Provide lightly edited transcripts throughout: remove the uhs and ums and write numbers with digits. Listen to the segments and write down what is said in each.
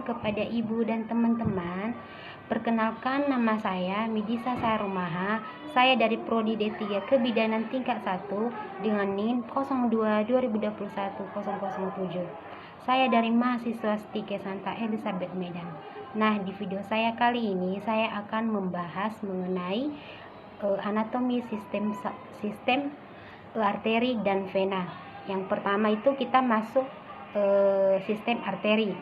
siang kepada ibu dan teman-teman. Perkenalkan, nama saya Midisa Sarumaha. Saya dari Prodi D3 Kebidanan tingkat 1 dengan NIM 02-2021-007. Saya dari mahasiswa Stike Santa Elizabeth Medan. Nah, di video saya kali ini saya akan membahas mengenai anatomi sistem arteri dan vena. Yang pertama itu kita masuk sistem arteri.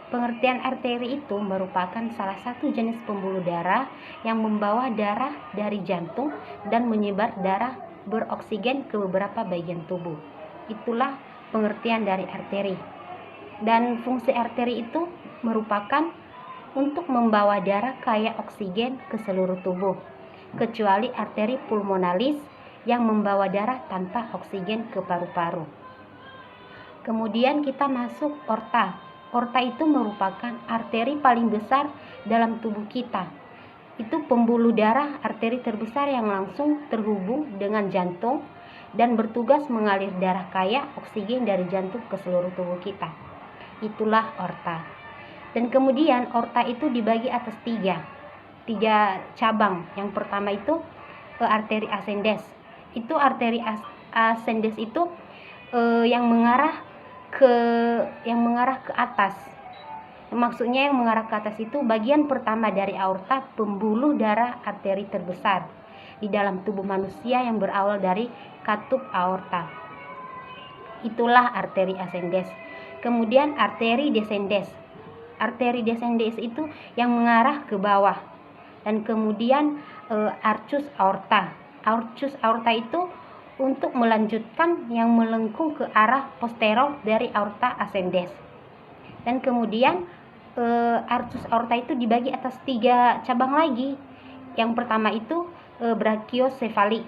Pengertian arteri itu merupakan salah satu jenis pembuluh darah yang membawa darah dari jantung dan menyebar darah beroksigen ke beberapa bagian tubuh. Itulah pengertian dari arteri. Dan fungsi arteri itu merupakan untuk membawa darah kaya oksigen ke seluruh tubuh, kecuali arteri pulmonalis yang membawa darah tanpa oksigen ke paru-paru. Kemudian kita masuk aorta. Aorta itu merupakan arteri paling besar dalam tubuh kita. Itu pembuluh darah arteri terbesar yang langsung terhubung dengan jantung dan bertugas mengalir darah kaya oksigen dari jantung ke seluruh tubuh kita. Itulah aorta. Dan kemudian aorta itu dibagi atas tiga cabang. Yang pertama itu arteri ascendens. Itu arteri ascendens itu yang mengarah ke atas. Maksudnya yang mengarah ke atas itu bagian pertama dari aorta, pembuluh darah arteri terbesar di dalam tubuh manusia yang berawal dari katup aorta. Itulah arteri ascendens. Kemudian arteri descendens. Arteri descendens itu yang mengarah ke bawah. Dan kemudian arcus aorta. Arcus aorta itu untuk melanjutkan yang melengkung ke arah posterior dari aorta ascendens. Dan kemudian arcus aorta itu dibagi atas tiga cabang lagi. Yang pertama itu brachiosefalik.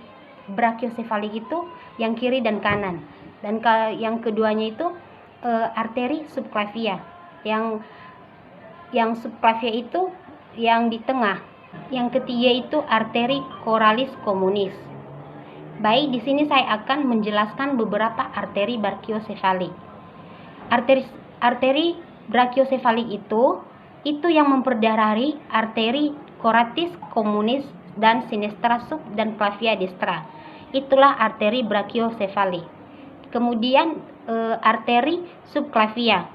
Brachiosefalik itu yang kiri dan kanan. Dan yang keduanya itu arteri subclavia. Yang subclavia itu yang di tengah. Yang ketiga itu arteri coralis communis. Baik, di sini saya akan menjelaskan beberapa arteri brachiosefalik. Arteri brachiosefalik itu yang memperdarahi arteri coratis communis dan sinistra sub dan clavia destra. Itulah arteri brachiosefalik. Kemudian arteri subclavia.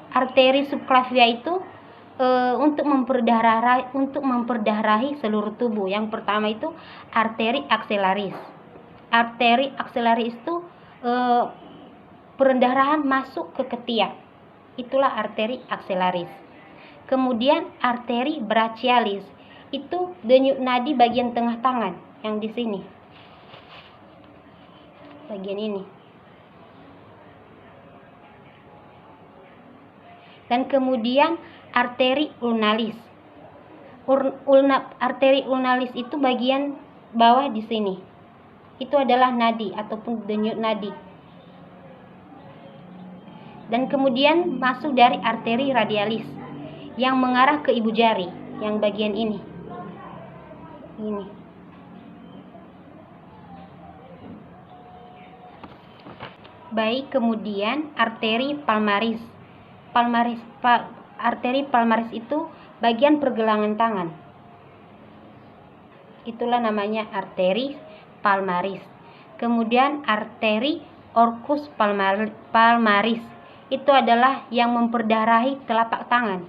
Arteri subclavia itu untuk memperdarahi seluruh tubuh. Yang pertama itu arteri akselaris. Arteri akselaris itu pendarahan masuk ke ketiak. Itulah arteri akselaris. Kemudian arteri brachialis itu denyut nadi bagian tengah tangan yang di sini. Bagian ini. Dan kemudian arteri ulnalis. Arteri ulnalis itu bagian bawah di sini. Itu adalah nadi ataupun denyut nadi. Dan kemudian masuk dari arteri radialis yang mengarah ke ibu jari, yang bagian ini. Ini. Baik, kemudian arteri palmaris. Arteri palmaris itu bagian pergelangan tangan. Itulah namanya arteri palmaris. Kemudian arteri orcus palmaris itu adalah yang memperdarahi telapak tangan.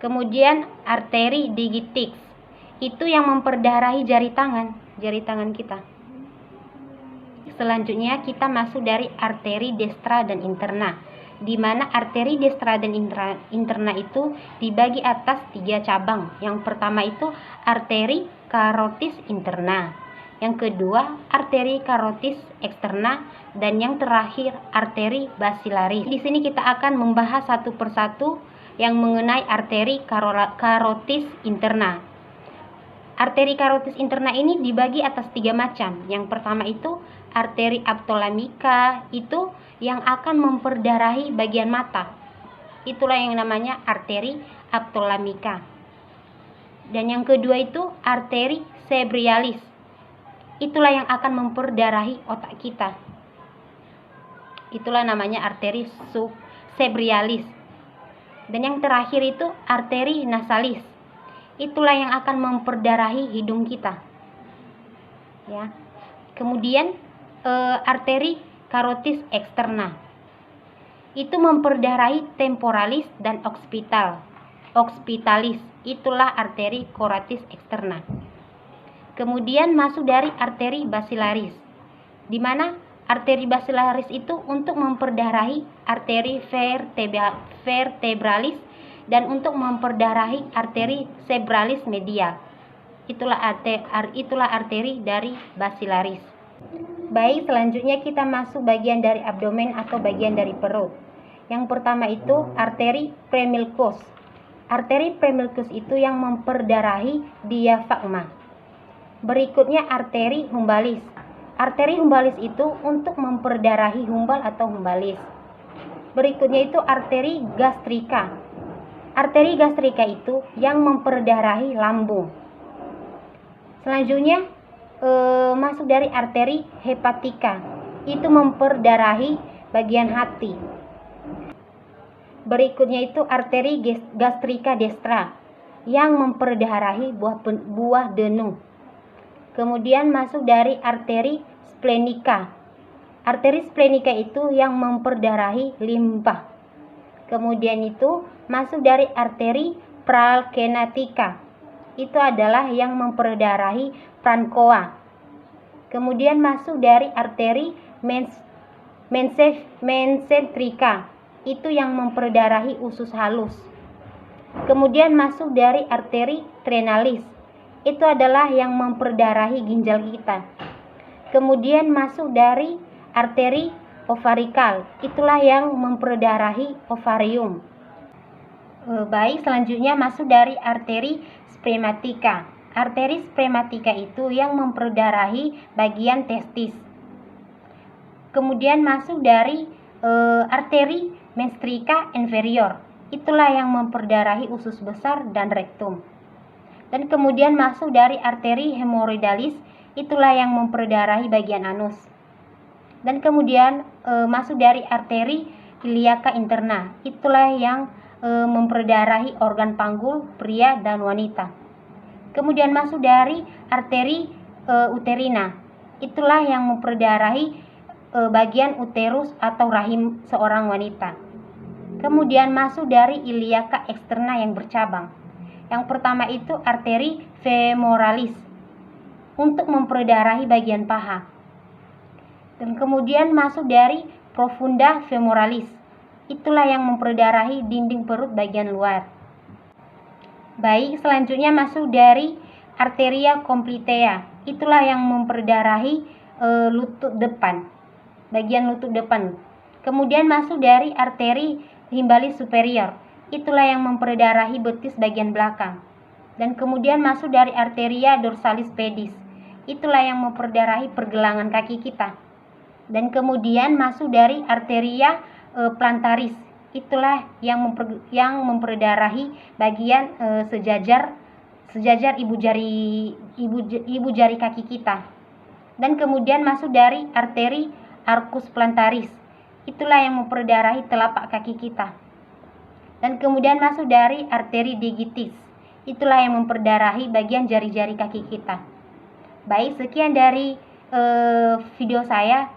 Kemudian arteri digitix itu yang memperdarahi jari tangan kita. Selanjutnya kita masuk dari arteri destra dan interna, di mana arteri destra dan interna itu dibagi atas tiga cabang. Yang pertama itu arteri carotis interna, yang kedua arteri carotis externa, dan yang terakhir arteri basilaris. Di sini kita akan membahas satu persatu yang mengenai arteri carotis interna. Arteri carotis interna ini dibagi atas tiga macam. Yang pertama itu arteri aptolamika, itu yang akan memperdarahi bagian mata. Itulah yang namanya arteri aptolamika. Dan yang kedua itu arteri cerebralis. Itulah yang akan memperdarahi otak kita. Itulah namanya arteri cerebralis. Dan yang terakhir itu arteri nasalis. Itulah yang akan memperdarahi hidung kita. Ya. Kemudian arteri karotis eksterna. Itu memperdarahi temporalis dan occipitalis. Itulah arteri karotis eksterna. Kemudian masuk dari arteri basilaris. Di mana arteri basilaris itu untuk memperdarahi arteri vertebralis dan untuk memperdarahi arteri cerebralis medial. Itulah arteri dari basilaris. Baik, selanjutnya kita masuk bagian dari abdomen atau bagian dari perut. Yang pertama itu arteri premilcus. Arteri premilcus itu yang memperdarahi diafragma. Berikutnya arteri humbalis. Arteri humbalis itu untuk memperdarahi humbal atau humbalis. Berikutnya itu arteri gastrika. Arteri gastrika itu yang memperdarahi lambung. Selanjutnya masuk dari arteri hepatika. Itu memperdarahi bagian hati. Berikutnya itu arteri gastrika destra yang memperdarahi buah denung. Kemudian masuk dari arteri splenika. Arteri splenika itu yang memperdarahi limpa. Kemudian itu masuk dari arteri pralkenatika. Itu adalah yang memperdarahi prankoa. Kemudian masuk dari arteri mensentrika. Itu yang memperdarahi usus halus. Kemudian masuk dari arteri trenalis. Itu adalah yang memperdarahi ginjal kita. Kemudian masuk dari arteri ovarikal. Itulah yang memperdarahi ovarium. Baik, selanjutnya masuk dari arteri spermatika. Arteri spermatika itu yang memperdarahi bagian testis. Kemudian masuk dari arteri menstrika inferior. Itulah yang memperdarahi usus besar dan rektum. Dan kemudian masuk dari arteri hemoroidalis. Itulah yang memperdarahi bagian anus. Dan kemudian masuk dari arteri iliaca interna. Itulah yang memperdarahi organ panggul pria dan wanita. Kemudian masuk dari arteri uterina. Itulah yang memperdarahi bagian uterus atau rahim seorang wanita. Kemudian masuk dari iliaca eksterna yang bercabang. Yang pertama itu arteri femoralis untuk memperdarahi bagian paha. Dan kemudian masuk dari profunda femoralis. Itulah yang memperdarahi dinding perut bagian luar. Baik, selanjutnya masuk dari arteria completea. Itulah yang memperdarahi lutut depan, bagian lutut depan. Kemudian masuk dari arteri himbalis superior. Itulah yang memperdarahi betis bagian belakang. Dan kemudian masuk dari arteria dorsalis pedis. Itulah yang memperdarahi pergelangan kaki kita. Dan kemudian masuk dari arteria plantaris. Itulah yang memperdarahi bagian sejajar ibu jari kaki kita. Dan kemudian masuk dari arteri arcus plantaris. Itulah yang memperdarahi telapak kaki kita. Dan kemudian masuk dari arteri digitis. Itulah yang memperdarahi bagian jari-jari kaki kita. Baik, sekian dari video saya.